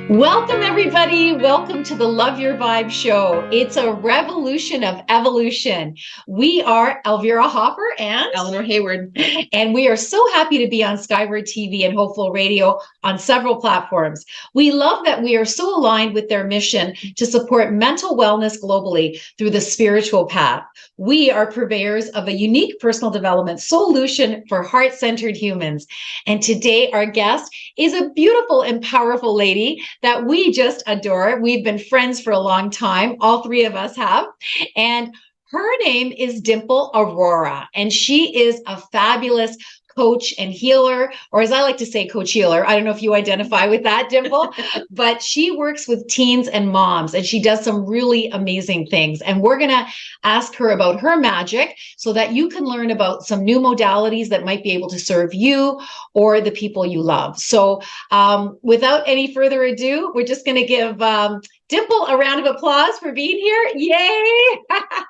Welcome, everybody. Welcome to the Love Your Vibe show. It's a revolution of evolution. We are Elvira Hopper and Eleanor Hayward. and we are so happy to be on Skyward TV and Hopeful Radio on several platforms. We love that we are so aligned with their mission to support mental wellness globally through the spiritual path. We are purveyors of a unique personal development solution for heart-centered humans. And today our guest is a beautiful and powerful lady that we just adore. We've been friends for a long time. All three of us have. And her name is Dimple Arora, and she is a fabulous coach and healer, or as I like to say, coach healer. I don't know if you identify with that, Dimple, but she works with teens and moms, and she does some really amazing things. And we're going to ask her about her magic so that you can learn about some new modalities that might be able to serve you or the people you love. So without any further ado, we're just going to give Dimple a round of applause for being here. Yay!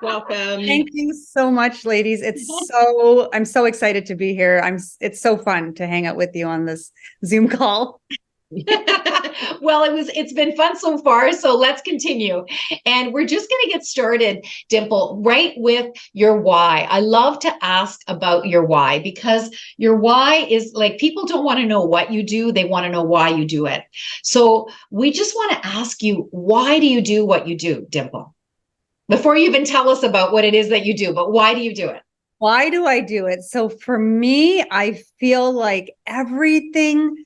Welcome. Thank you so much, ladies. I'm so excited to be here. It's so fun to hang out with you on this Zoom call. Well, it's been fun so far, so let's continue. And we're just going to get started, Dimple, right with your why. I love to ask about your why, because your why is like, people don't want to know what you do, they want to know why you do it. So we just want to ask you, why do you do what you do, Dimple? Before you even tell us about what it is that you do, but why do you do it? Why do I do it? So for me, I feel like everything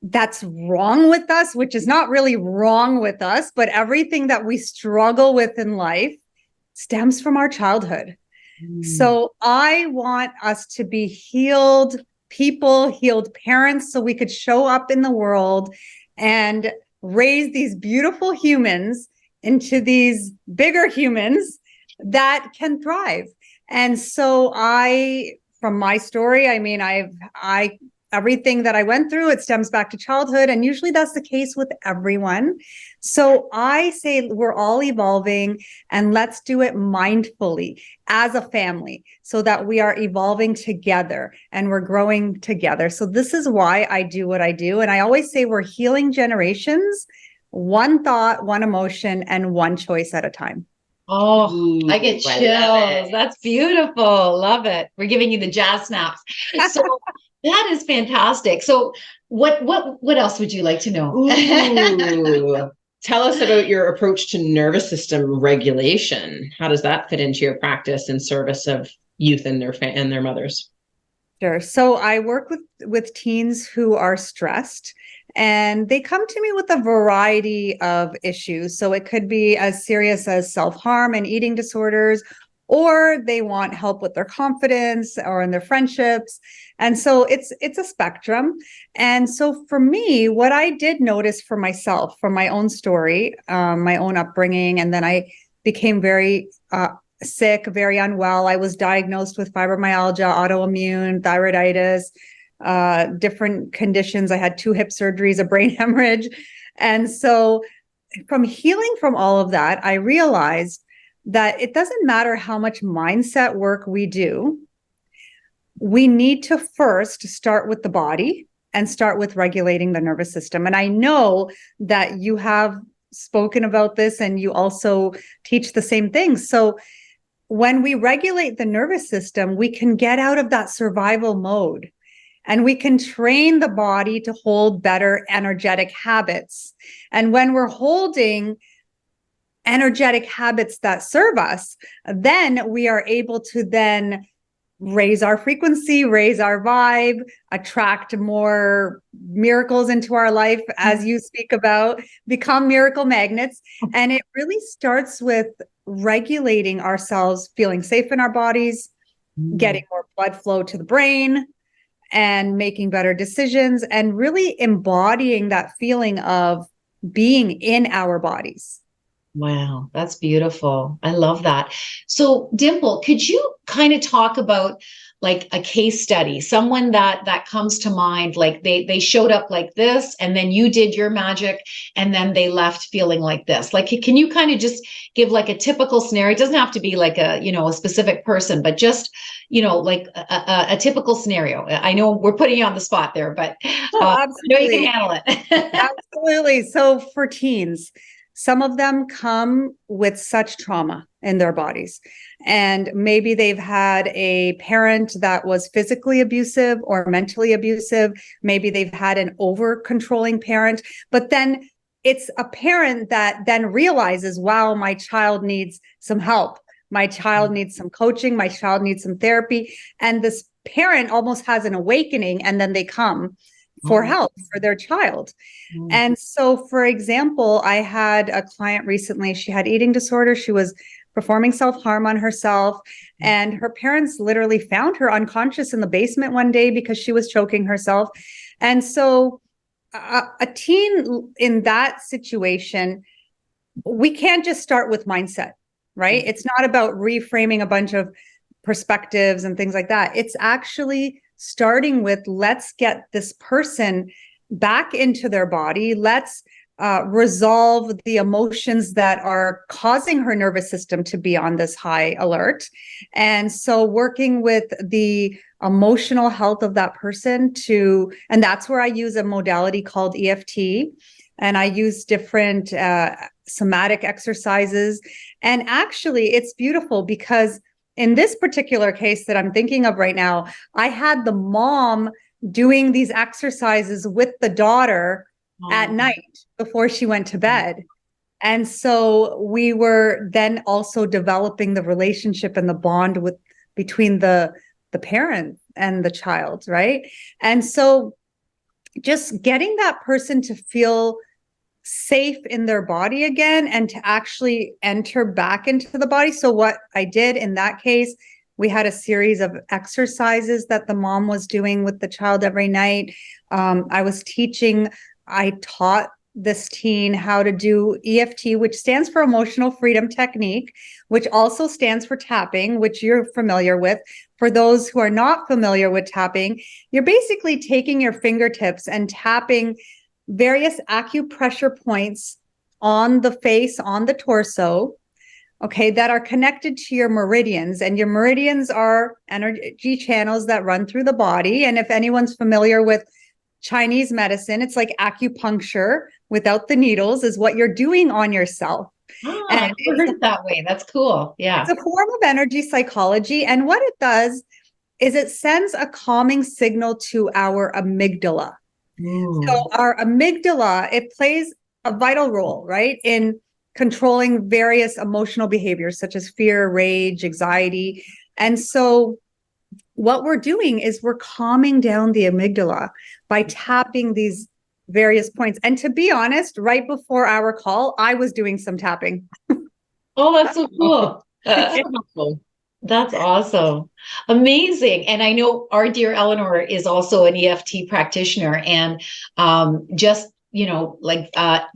that's wrong with us, which is not really wrong with us, but everything that we struggle with in life stems from our childhood. So I want us to be healed people, healed parents, so we could show up in the world and raise these beautiful humans into these bigger humans that can thrive. And so from my story, I mean, everything that I went through, it stems back to childhood. And usually that's the case with everyone. So I say we're all evolving, and let's do it mindfully as a family so that we are evolving together and we're growing together. So this is why I do what I do. And I always say we're healing generations, one thought, one emotion, and one choice at a time. Oh, I get chills. That's beautiful. Love it. We're giving you the jazz snaps. So that is fantastic. So what else would you like to know? Ooh. Tell us about your approach to nervous system regulation. How does that fit into your practice in service of youth and their mothers? Sure. So I work with teens who are stressed, and they come to me with a variety of issues. So it could be as serious as self-harm and eating disorders, or they want help with their confidence or in their friendships. And so it's a spectrum. And so for me, what I did notice for myself, from my own story, my own upbringing, and then I became very sick, very unwell. I was diagnosed with fibromyalgia, autoimmune, thyroiditis, different conditions. I had 2 hip surgeries, a brain hemorrhage. And so from healing from all of that, I realized that it doesn't matter how much mindset work we do. We need to first start with the body and start with regulating the nervous system. And I know that you have spoken about this and you also teach the same thing. So when we regulate the nervous system, we can get out of that survival mode and we can train the body to hold better energetic habits. And when we're holding energetic habits that serve us, then we are able to then raise our frequency, raise our vibe, attract more miracles into our life, as you speak about, become miracle magnets. And it really starts with regulating ourselves, feeling safe in our bodies, getting more blood flow to the brain, and making better decisions, and really embodying that feeling of being in our bodies. Wow, that's beautiful. I love that. So, Dimple, could you kind of talk about like a case study, someone that comes to mind, like they showed up like this, and then you did your magic, and then they left feeling like this. Like, can you kind of just give like a typical scenario? It doesn't have to be like a, a specific person, but just, like a typical scenario. I know we're putting you on the spot there, but Oh, I know you can absolutely. handle it. Absolutely. So for teens, some of them come with such trauma in their bodies. And maybe they've had a parent that was physically abusive or mentally abusive. Maybe they've had an over controlling parent, but then it's a parent that then realizes, wow, my child needs some help. My child needs some coaching. My child needs some therapy. And this parent almost has an awakening, and then they come for help for their child. And so, for example, I had a client recently, she had eating disorder. She was performing self-harm on herself, and her parents literally found her unconscious in the basement one day because she was choking herself. And so a teen in that situation, we can't just start with mindset, right? It's not about reframing a bunch of perspectives and things like that. It's actually starting with, let's get this person back into their body. Let's resolve the emotions that are causing her nervous system to be on this high alert. And so working with the emotional health of that person and that's where I use a modality called EFT. And I use different somatic exercises. And actually, it's beautiful because in this particular case that I'm thinking of right now, I had the mom doing these exercises with the daughter at night before she went to bed. And so we were then also developing the relationship and the bond between the parent and the child, right? And so just getting that person to feel safe in their body again and to actually enter back into the body. So what I did in that case, we had a series of exercises that the mom was doing with the child every night. I taught this teen how to do EFT, which stands for Emotional Freedom Technique, which also stands for tapping, which you're familiar with. For those who are not familiar with tapping, you're basically taking your fingertips and tapping various acupressure points on the face, on the torso, okay, that are connected to your meridians. And your meridians are energy channels that run through the body. And if anyone's familiar with Chinese medicine, it's like acupuncture without the needles is what you're doing on yourself. I've heard it that way. That's cool. Yeah. It's a form of energy psychology. And what it does is it sends a calming signal to our amygdala. So our amygdala, it plays a vital role, right, in controlling various emotional behaviors such as fear, rage, anxiety. And so what we're doing is we're calming down the amygdala by tapping these various points. And to be honest, right before our call, I was doing some tapping. Oh, that's so cool. That's helpful. That's awesome. Amazing. And I know our dear Eleanor is also an EFT practitioner. And just,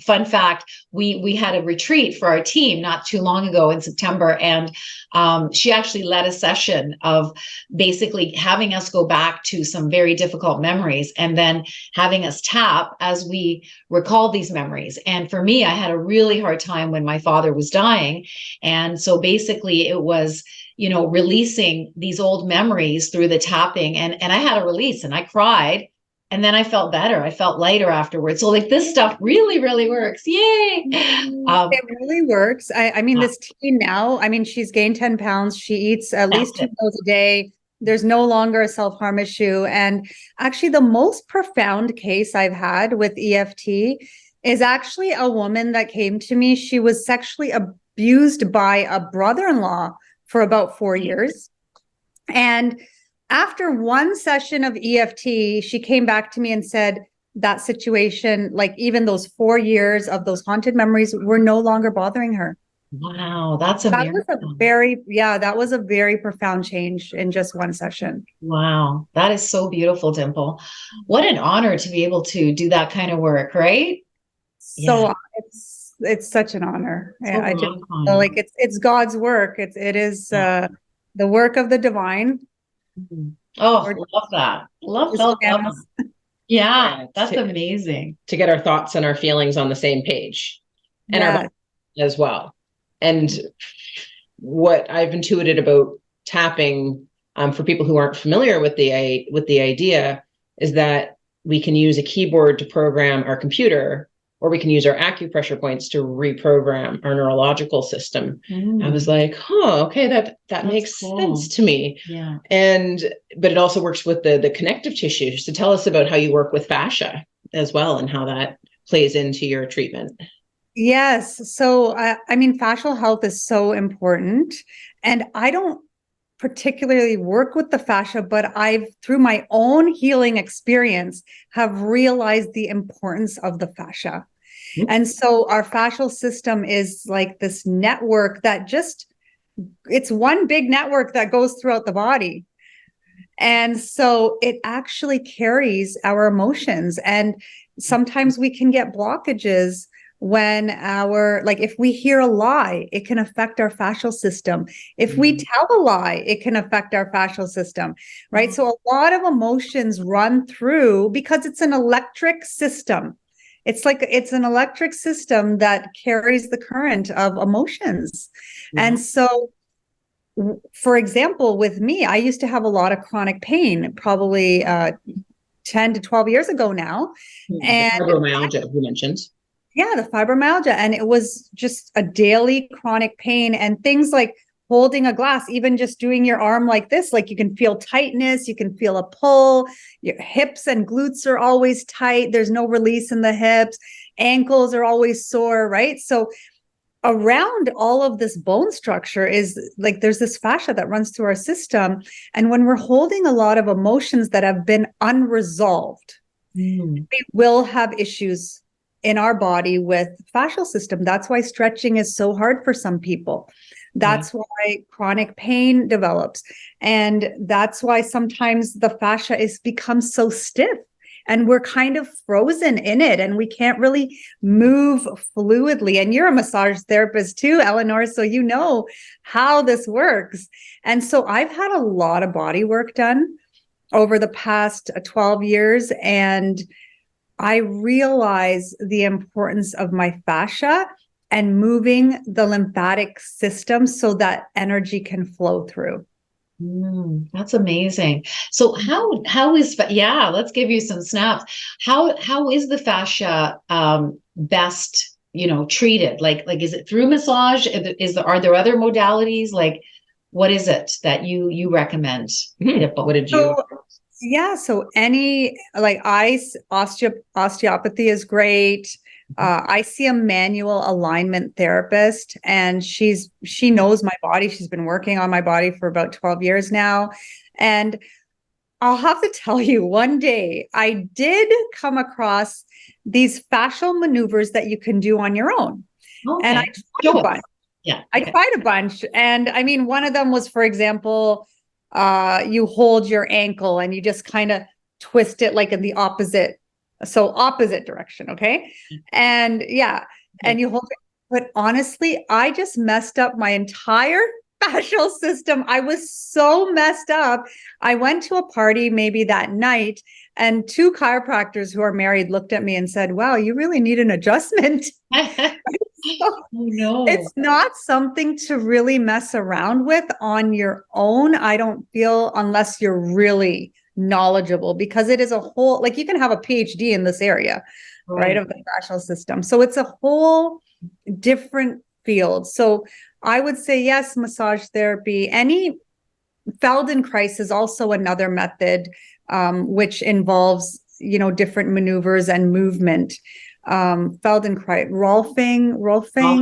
fun fact, we had a retreat for our team not too long ago in September. And she actually led a session of basically having us go back to some very difficult memories and then having us tap as we recall these memories. And for me, I had a really hard time when my father was dying. And so basically it was releasing these old memories through the tapping. And I had a release and I cried. And then I felt better. I felt lighter afterwards. So like this stuff really, really works. Yay. It really works. I mean, this teen now, she's gained 10 pounds. She eats at least 2 meals a day. There's no longer a self-harm issue. And actually the most profound case I've had with EFT is actually a woman that came to me. She was sexually abused by a brother-in-law for about 4 years. And after one session of EFT, she came back to me and said that situation, like even those 4 years of those haunted memories were no longer bothering her. Wow, that's a miracle. That was a very profound change in just one session. Wow, that is so beautiful, Dimple. What an honor to be able to do that kind of work, right? So it's such an honor. I just feel like it's God's work. It is the work of the divine. Oh, Or love that. Love, just love, love. dance. Yeah, Yeah, that's amazing. to get our thoughts and our feelings on the same page, and our Yeah. body as well. And what I've intuited about tapping, for people who aren't familiar with the idea, is that we can use a keyboard to program our computer, or we can use our acupressure points to reprogram our neurological system. I was like, okay, that makes cool. sense to me. Yeah. But it also works with the connective tissues. So tell us about how you work with fascia as well, and how that plays into your treatment. Yes. So, I mean, fascial health is so important. And I don't particularly work with the fascia, but I've, through my own healing experience, have realized the importance of the fascia. And so our fascial system is like this network that it's one big network that goes throughout the body. And so it actually carries our emotions. And sometimes we can get blockages when if we hear a lie, it can affect our fascial system. If we tell a lie, it can affect our fascial system, right? So a lot of emotions run through because it's an electric system. It's an electric system that carries the current of emotions. And so, for example, with me, I used to have a lot of chronic pain, probably 10 to 12 years ago now. And Fibromyalgia, you mentioned. Yeah, the fibromyalgia. And it was just a daily chronic pain, and things like holding a glass, even just doing your arm like this, like you can feel tightness, you can feel a pull, your hips and glutes are always tight. There's no release in the hips. Ankles are always sore, right? So around all of this bone structure is like, there's this fascia that runs through our system. And when we're holding a lot of emotions that have been unresolved, we will have issues in our body with fascial system. That's why stretching is so hard for some people. That's why chronic pain develops. And that's why sometimes the fascia becomes so stiff and we're kind of frozen in it and we can't really move fluidly. And you're a massage therapist too, Eleanor, so you know how this works. And so I've had a lot of body work done over the past 12 years, and I realize the importance of my fascia and moving the lymphatic system so that energy can flow through. That's amazing. So how is, let's give you some snaps. How is the fascia best, treated? Like is it through massage? Are there other modalities? Like, what is it that you recommend? What did you? So any osteopathy is great. I see a manual alignment therapist, and she knows my body. She's been working on my body for about 12 years now. And I'll have to tell you, one day I did come across these fascial maneuvers that you can do on your own. Okay. And I tried a bunch. Yeah. I tried a bunch. And I mean, one of them was, for example, you hold your ankle and you just kind of twist it like in the opposite direction. Okay. And and you hold it. But honestly, I just messed up my entire fascial system. I was so messed up. I went to a party maybe that night, and two chiropractors who are married looked at me and said, "Wow, you really need an adjustment." Oh, no. It's not something to really mess around with on your own, I don't feel, unless you're really knowledgeable, because it is a whole, like, you can have a PhD in this area, right, of the fascial system. So it's a whole different field. So I would say, yes, massage therapy. Any Feldenkrais is also another method, which involves, different maneuvers and movement. Feldenkrais, Rolfing,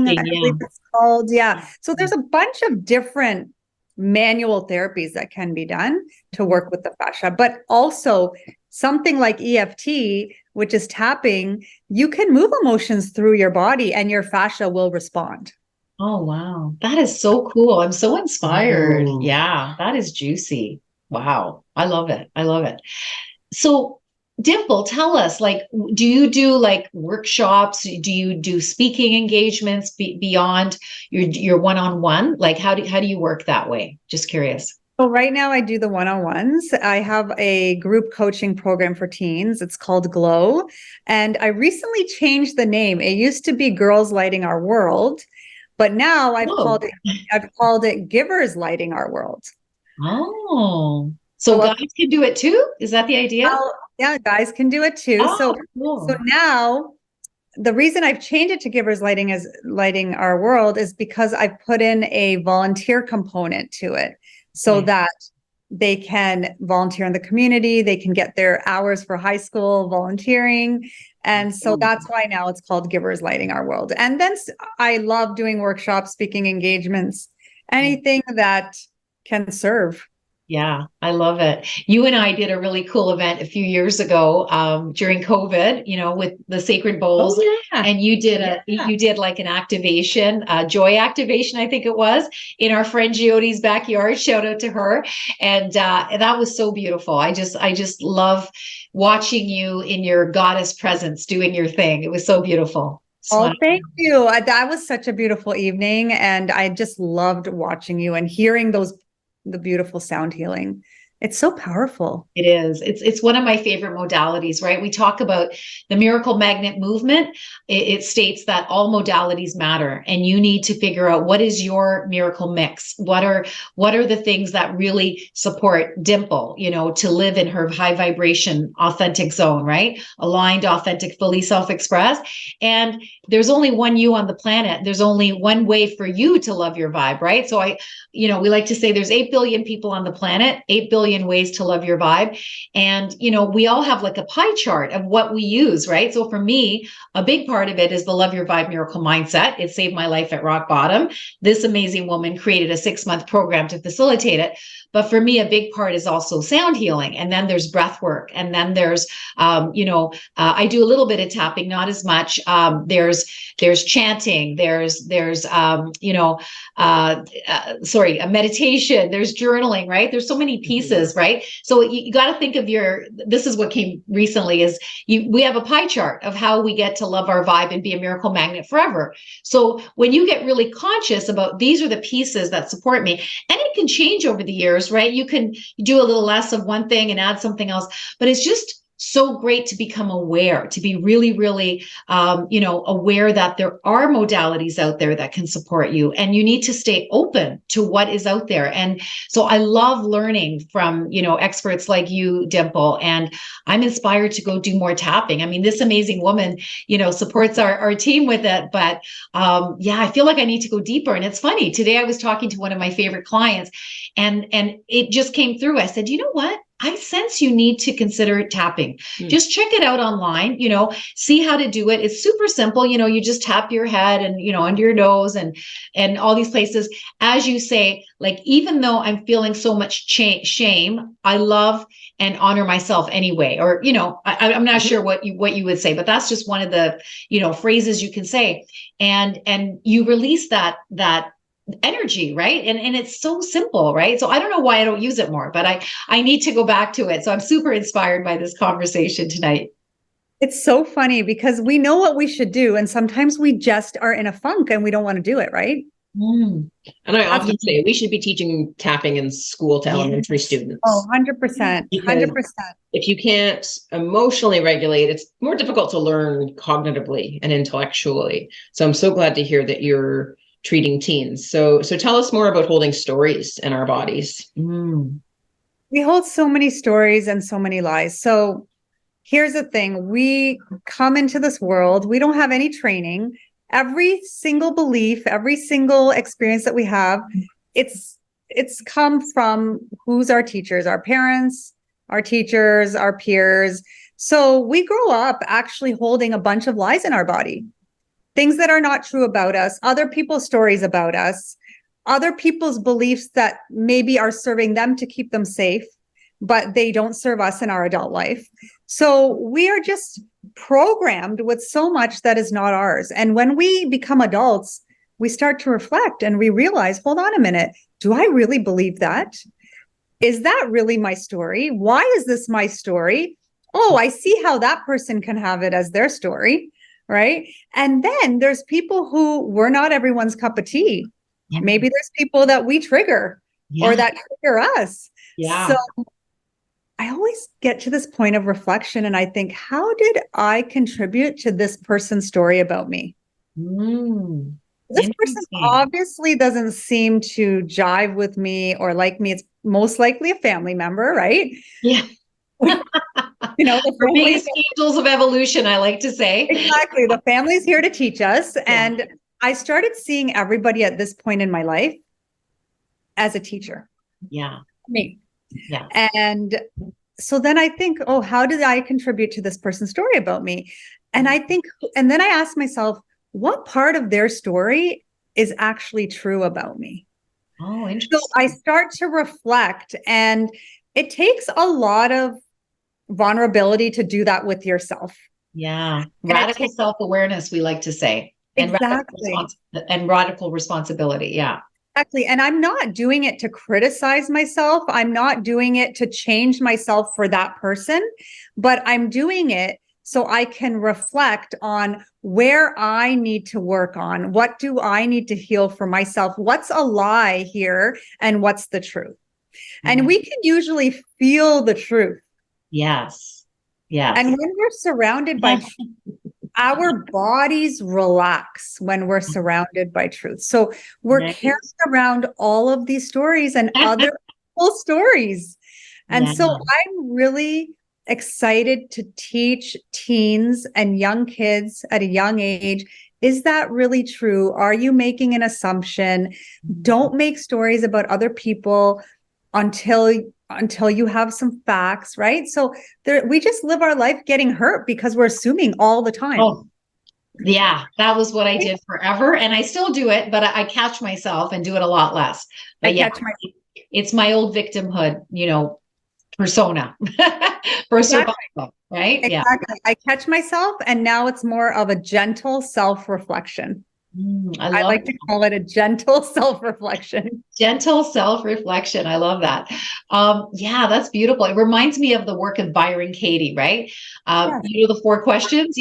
I believe it's called. Yeah. So there's a bunch of different manual therapies that can be done to work with the fascia, but also something like EFT, which is tapping, you can move emotions through your body and your fascia will respond. Oh, wow. That is so cool. I'm so inspired. Yeah, that is juicy. Wow. I love it. I love it. So, Dimple, tell us, like, do you do like workshops? Do you do speaking engagements beyond your one-on-one? Like, how do you work that way? Just curious. So right now I do the one-on-ones. I have a group coaching program for teens. It's called Glow. And I recently changed the name. It used to be Girls Lighting Our World, but now Oh, I've called it Givers Lighting Our World. oh. So So guys can do it too? Is that the idea? yeah, guys can do it too. Oh, So cool. now the reason I've changed it to Givers Lighting as Lighting Our World is because I've put in a volunteer component to it so Okay. that they can volunteer in the community, they can get their hours for high school volunteering. And so that's why now it's called Givers Lighting Our World. And then I love doing workshops, speaking engagements, anything that can serve. Yeah, I love it. You and I did a really cool event a few years ago during COVID, with the sacred bowls. Oh yeah. And you did like an activation, joy activation, I think it was, in our friend Giotti's backyard. Shout out to her. And that was so beautiful. I just love watching you in your goddess presence doing your thing. It was so beautiful. Oh, thank you. That was such a beautiful evening. And I just loved watching you and hearing the beautiful sound healing. It's so powerful. It is. It's one of my favorite modalities, right? We talk about the miracle magnet movement. It states that all modalities matter, and you need to figure out what is your miracle mix. What are the things that really support Dimple, to live in her high vibration, authentic zone, right? Aligned, authentic, fully self-expressed. And there's only one you on the planet. There's only one way for you to love your vibe, right? So we like to say there's 8 billion people on the planet, 8 billion ways to love your vibe. And, we all have like a pie chart of what we use, right? So for me, a big part of it is the Love Your Vibe Miracle Mindset. It saved my life at rock bottom. This amazing woman created a 6-month program to facilitate it. But for me, a big part is also sound healing. And then there's breath work. And then there's, I do a little bit of tapping, not as much. There's chanting. There's a meditation. There's journaling, right? There's so many pieces, right? So you got to think of this is what came recently is we have a pie chart of how we get to love our vibe and be a miracle magnet forever. So when you get really conscious about these are the pieces that support me, and it can change over the years, right? You can do a little less of one thing and add something else, but it's just so great to become aware, to be really, really, aware that there are modalities out there that can support you, and you need to stay open to what is out there. And so I love learning from, experts like you, Dimple, and I'm inspired to go do more tapping. I mean, this amazing woman, supports our team with it, but I feel like I need to go deeper. And it's funny, today I was talking to one of my favorite clients, and it just came through. I said, you know what? I sense you need to consider tapping. Just check it out online, see how to do it. It's super simple. You just tap your head and, under your nose and all these places. As you say, like, even though I'm feeling so much shame, I love and honor myself anyway. Or, I'm not sure what you would say, but that's just one of the, phrases you can say. And you release that energy, right? And it's so simple, right? So I don't know why I don't use it more, but I need to go back to it. So I'm super inspired by this conversation tonight. It's so funny because we know what we should do, and sometimes we just are in a funk and we don't want to do it, right? And I often say we should be teaching tapping in school to elementary students. Oh, 100%. 100%. If you can't emotionally regulate, it's more difficult to learn cognitively and intellectually. So I'm so glad to hear that you're treating teens. So tell us more about holding stories in our bodies. We hold so many stories and so many lies. So here's the thing. We come into this world. We don't have any training. Every single belief, every single experience that we have, it's come from who's our teachers, our parents, our teachers, our peers. So we grow up actually holding a bunch of lies in our body. Things that are not true about us, other people's stories about us, other people's beliefs that maybe are serving them to keep them safe, but they don't serve us in our adult life. So we are just programmed with so much that is not ours. And when we become adults, we start to reflect and we realize, hold on a minute, do I really believe that? Is that really my story? Why is this my story? Oh, I see how that person can have it as their story. Right. And then there's people who we're not everyone's cup of tea. Maybe there's people that we trigger. or Yeah. that trigger us. Yeah. So I always get to this point of reflection and I think, how did I contribute to this person's story about me? Mm, This person interesting. obviously doesn't seem to jive with me or like me. It's most likely a family member, right? Yeah. The Our family, biggest angels of evolution, I like to say. exactly. The family's here to teach us. Yeah. And I started seeing everybody at this point in my life as a teacher, Yeah. me. Yeah. And so then I think, oh, how did I contribute to this person's story about me? And I think, and then I asked myself, what part of their story is actually true about me? Oh, So I interesting. start to reflect, and it takes a lot of vulnerability to do that with yourself. Yeah. And it Radical takes self-awareness, we like to say, and exactly. radical responsibility. Yeah. Exactly. And I'm not doing it to criticize myself. I'm not doing it to change myself for that person, but I'm doing it so I can reflect on where I need to work on. What do I need to heal for myself? What's a lie here and what's the truth? And Yeah. we can usually feel the truth. Yes. And Yes. when we're surrounded by truth, our bodies relax when we're surrounded by truth. So we're Right. carrying around all of these stories and other people's stories. And Yeah. so I'm really excited to teach teens and young kids at a young age. Is that really true? Are you making an assumption? Don't make stories about other people until you have some facts, right? So we just live our life getting hurt because we're assuming all the time. Oh, yeah. That was what I did forever. And I still do it, but I catch myself and do it a lot less. I But yeah, catch my it's my old victimhood, persona for exactly, survival, right? Yeah. exactly. I catch myself, and now it's more of a gentle self-reflection. I I love like to call it a gentle self-reflection. gentle self-reflection. I love that. Yeah, that's beautiful. It reminds me of the work of Byron Katie, right? Yes, The four questions,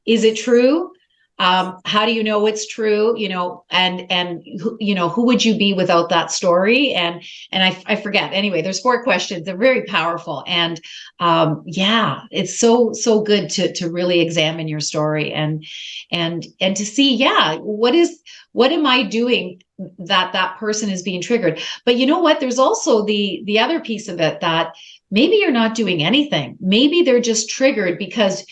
is it true? How do you know it's true? And who would you be without that story? And I forget. Anyway, there's four questions. They're very powerful. And yeah, it's so good to really examine your story and to see, yeah, what am I doing that person is being triggered? But you know what? There's also the other piece of it that maybe you're not doing anything. Maybe they're just triggered because,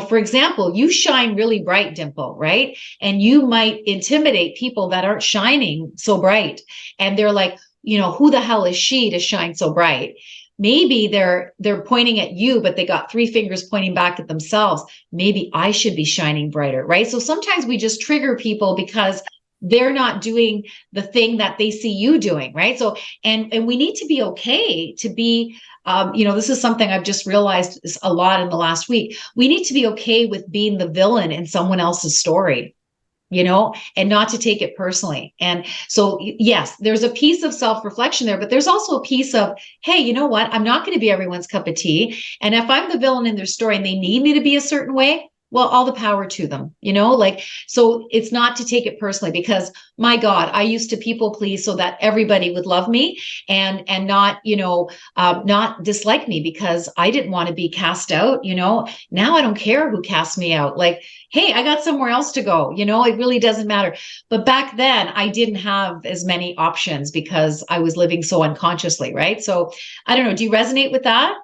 for example, you shine really bright, Dimple, right? And you might intimidate people that aren't shining so bright. And they're like, who the hell is she to shine so bright? Maybe they're pointing at you, but they got three fingers pointing back at themselves. Maybe I should be shining brighter, right? So sometimes we just trigger people because they're not doing the thing that they see you doing, right? So, and we need to be okay to be, this is something I've just realized a lot in the last week. We need to be okay with being the villain in someone else's story, and not to take it personally. And so, yes, there's a piece of self-reflection there, but there's also a piece of, hey, you know what? I'm not going to be everyone's cup of tea. And if I'm the villain in their story and they need me to be a certain way, well, all the power to them, so it's not to take it personally because my God, I used to people please so that everybody would love me and not, not dislike me because I didn't want to be cast out, now I don't care who casts me out. Like, hey, I got somewhere else to go. It really doesn't matter. But back then I didn't have as many options because I was living so unconsciously. Right. So I don't know. Do you resonate with that?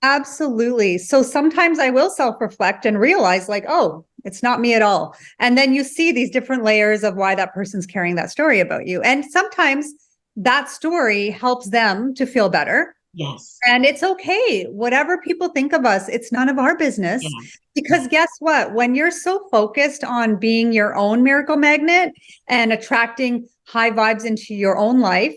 absolutely. So sometimes I will self-reflect and realize like, oh, it's not me at all. And then you see these different layers of why that person's carrying that story about you. And sometimes that story helps them to feel better. Yes. And it's okay. Whatever people think of us, it's none of our business. Yeah. Because guess what? When you're so focused on being your own miracle magnet and attracting high vibes into your own life,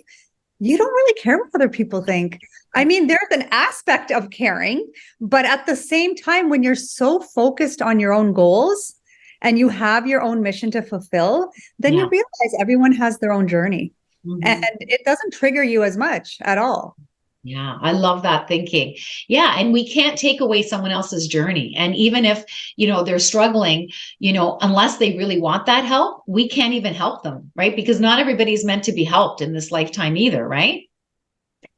you don't really care what other people think. I mean, there's an aspect of caring, but at the same time, when you're so focused on your own goals and you have your own mission to fulfill, then you realize everyone has their own journey and it doesn't trigger you as much at all. Yeah, I love that thinking. Yeah, and we can't take away someone else's journey. And even if, they're struggling, unless they really want that help, we can't even help them, right? Because not everybody's meant to be helped in this lifetime either, right?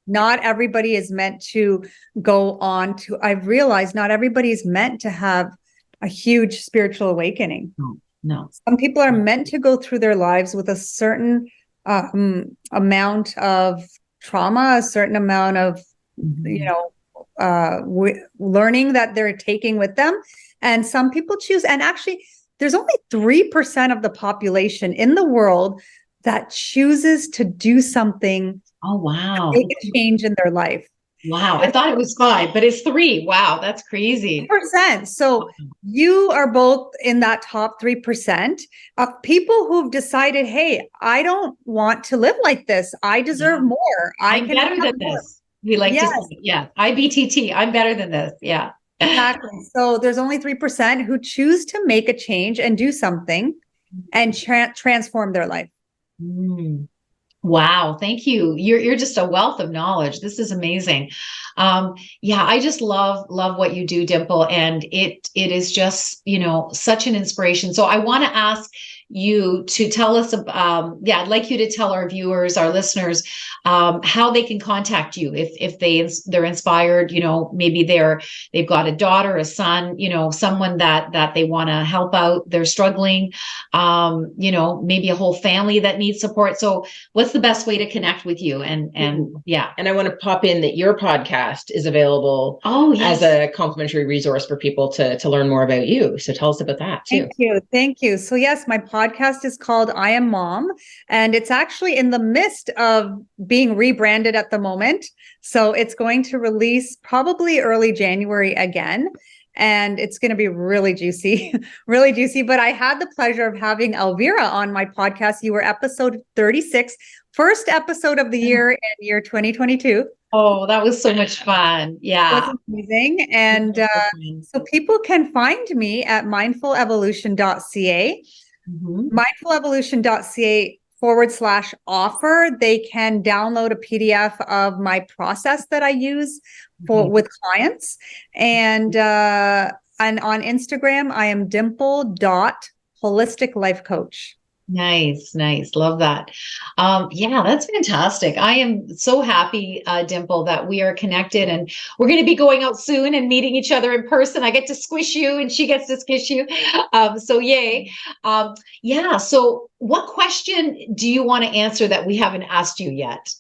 Not everybody is meant to go on to, I've realized not everybody is meant to have a huge spiritual awakening. No. Some people are meant to go through their lives with a certain amount of trauma, a certain amount of, learning that they're taking with them. And some people choose, and actually there's only 3% of the population in the world that chooses to do something. Oh, wow. Make a change in their life. Wow. I thought it was 5, but it's 3. Wow. That's crazy. 3%. So you are both in that top 3% of people who've decided, hey, I don't want to live like this. I deserve more. I'm better than this. We like to say, yeah, IBTT. I'm better than this. Yeah. Exactly. So there's only 3% who choose to make a change and do something and transform their life. Wow, thank you. You're just a wealth of knowledge. This is amazing. Yeah, I just love what you do, Dimple, and it is just, such an inspiration. So I want to ask you to tell us, I'd like you to tell our viewers, our listeners, how they can contact you if they're inspired. Maybe they've got a daughter, a son, someone that they want to help out. They're struggling. Maybe a whole family that needs support. So what's the best way to connect with you? And yeah. And I want to pop in that your podcast is available as a complimentary resource for people to learn more about you. So tell us about that too. Thank you. So yes, my podcast is called I Am Mom, and it's actually in the midst of being rebranded at the moment. So it's going to release probably early January again. And it's going to be really juicy, really juicy. But I had the pleasure of having Elvira on my podcast. You were episode 36, first episode of the year 2022. Oh, that was so much fun. Yeah. It was amazing. And so people can find me at mindfulevolution.ca, mindfulevolution.ca/offer. They can download a PDF of my process that I use with clients. And on Instagram, I am dimple.holisticlifecoach. Nice. Love that. Yeah, that's fantastic. I am so happy, Dimple, that we are connected, and we're going to be going out soon and meeting each other in person. I get to squish you and she gets to squish you. So yay. Yeah. So what question do you want to answer that we haven't asked you yet?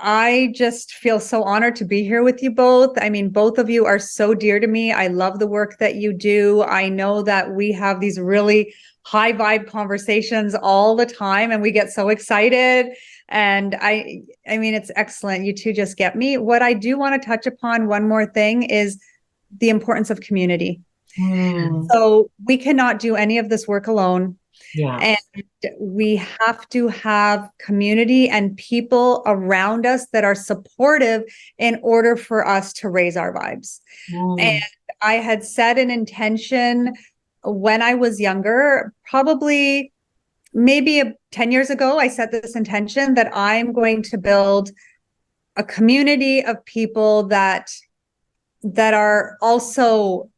I just feel so honored to be here with you both. I mean, both of you are so dear to me. I love the work that you do. I know that we have these really high vibe conversations all the time, and we get so excited. And I mean, it's excellent. You two just get me. What I do want to touch upon, one more thing, is the importance of community. So we cannot do any of this work alone. Yeah. And we have to have community and people around us that are supportive in order for us to raise our vibes. And I had set an intention when I was younger, probably maybe 10 years ago. I set this intention that I'm going to build a community of people that are also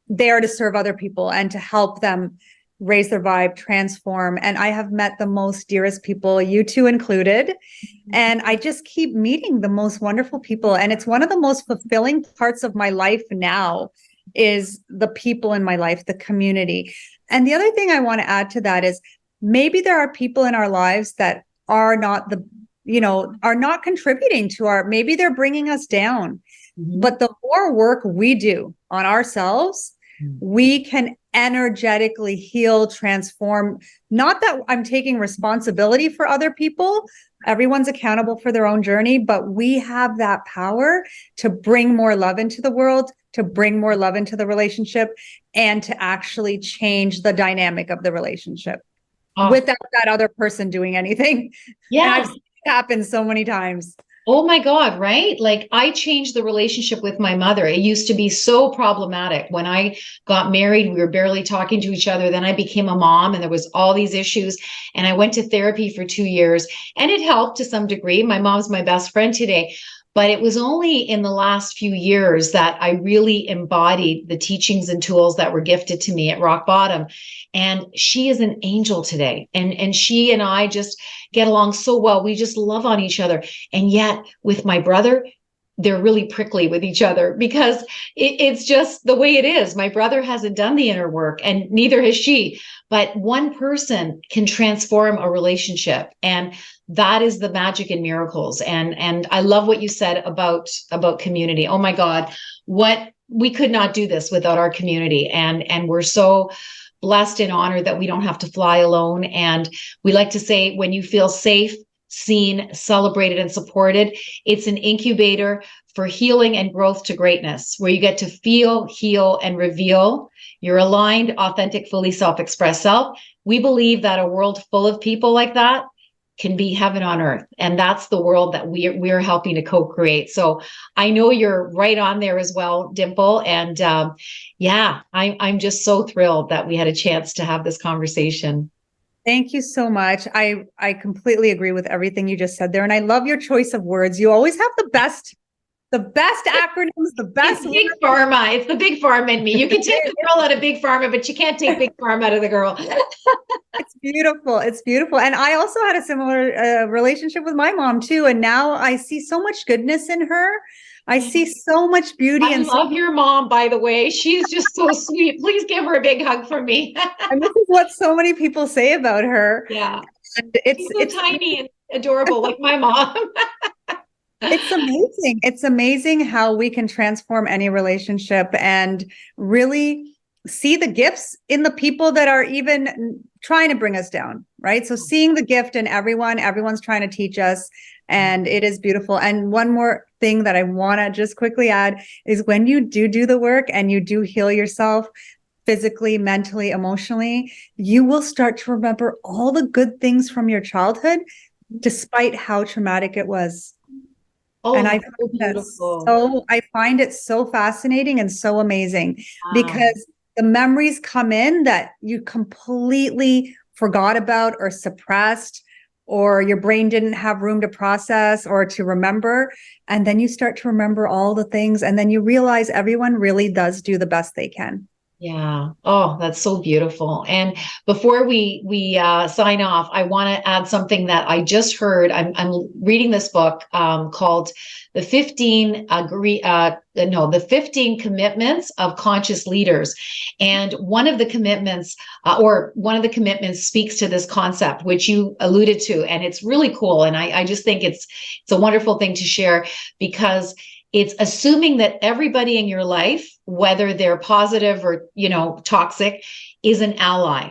there to serve other people and to help them raise their vibe, transform. And I have met the most dearest people, you two included. And I just keep meeting the most wonderful people. And it's one of the most fulfilling parts of my life now is the people in my life, the community. And the other thing I want to add to that is maybe there are people in our lives that are not are not contributing to maybe they're bringing us down. But the more work we do on ourselves, we can energetically heal, transform. Not that I'm taking responsibility for other people. Everyone's accountable for their own journey, but we have that power to bring more love into the world, to bring more love into the relationship, and to actually change the dynamic of the relationship without that other person doing anything. Yeah. And I've seen it happen so many times. Oh my God, right? Like I changed the relationship with my mother. It used to be so problematic. When I got married, we were barely talking to each other. Then I became a mom and there was all these issues. And I went to therapy for 2 years and it helped to some degree. My mom's my best friend today. But it was only in the last few years that I really embodied the teachings and tools that were gifted to me at rock bottom. And she is an angel today. And she and I just get along so well. We just love on each other. And yet with my brother, they're really prickly with each other because it's just the way it is. My brother hasn't done the inner work and neither has she, but one person can transform a relationship. And that is the magic and miracles. And I love what you said about community. Oh my God, we could not do this without our community. And we're so blessed and honored that we don't have to fly alone. And we like to say, when you feel safe, seen, celebrated, and supported, it's an incubator for healing and growth to greatness, where you get to feel, heal, and reveal your aligned, authentic, fully self-expressed self. We believe that a world full of people like that can be heaven on earth. And that's the world that we're helping to co-create. So I know you're right on there as well, Dimple. And I'm just so thrilled that we had a chance to have this conversation. Thank you so much. I completely agree with everything you just said there. And I love your choice of words. You always have the best acronyms, the best. It's big pharma. It's the big pharma in me. You can take the girl out of big pharma, but you can't take big pharma out of the girl. It's beautiful. It's beautiful. And I also had a similar relationship with my mom too. And now I see so much goodness in her. I see so much beauty. I love your mom, by the way. She's just so sweet. Please give her a big hug from me. And this is what so many people say about her. Yeah. And it's so tiny and adorable, like my mom. It's amazing. It's amazing how we can transform any relationship and really see the gifts in the people that are even trying to bring us down, right? So seeing the gift in everyone's trying to teach us, and it is beautiful. And one more thing that I want to just quickly add is when you do the work and you do heal yourself physically, mentally, emotionally, you will start to remember all the good things from your childhood, despite how traumatic it was. Oh, and I find it so fascinating and so amazing because the memories come in that you completely forgot about or suppressed, or your brain didn't have room to process or to remember. And then you start to remember all the things. And then you realize everyone really does do the best they can. Yeah. Oh, that's so beautiful. And before we sign off, I want to add something that I just heard. I'm reading this book called The 15 Commitments of Conscious Leaders. And one of the commitments speaks to this concept, which you alluded to, and it's really cool. And I just think it's a wonderful thing to share, because it's assuming that everybody in your life, whether they're positive or, toxic, is an ally.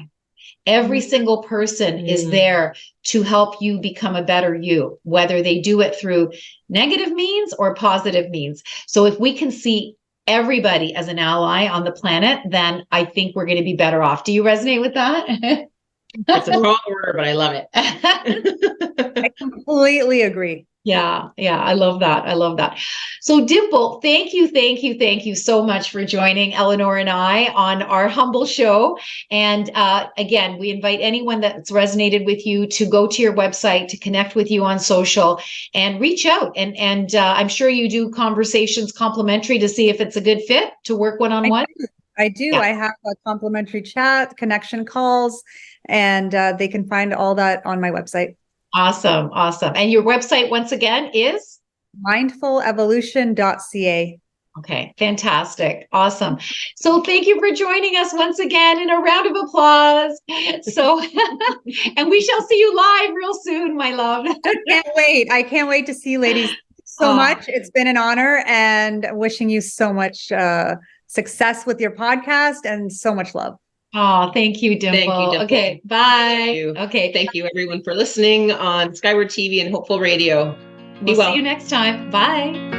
Every single person is there to help you become a better you, whether they do it through negative means or positive means. So if we can see everybody as an ally on the planet, then I think we're going to be better off. Do you resonate with that? It's a tall order, but I love it. I completely agree. Yeah. I love that. So Dimple, thank you so much for joining Eleanor and I on our humble show. And again, we invite anyone that's resonated with you to go to your website, to connect with you on social and reach out. And I'm sure you do conversations complimentary to see if it's a good fit to work one-on-one. I do. Yeah. I have a complimentary chat, connection calls, and they can find all that on my website. Awesome. And your website, once again, is? mindfulevolution.ca. Okay, fantastic. Awesome. So thank you for joining us once again, and a round of applause. So, and we shall see you live real soon, my love. I can't wait to see you ladies so much. It's been an honor, and wishing you so much success with your podcast and so much love. Oh, thank you, Dimple. Thank you, Dimple. Okay, bye. Okay. Thank you, everyone, for listening on Skyward TV and Hopeful Radio. We'll see you next time. Bye.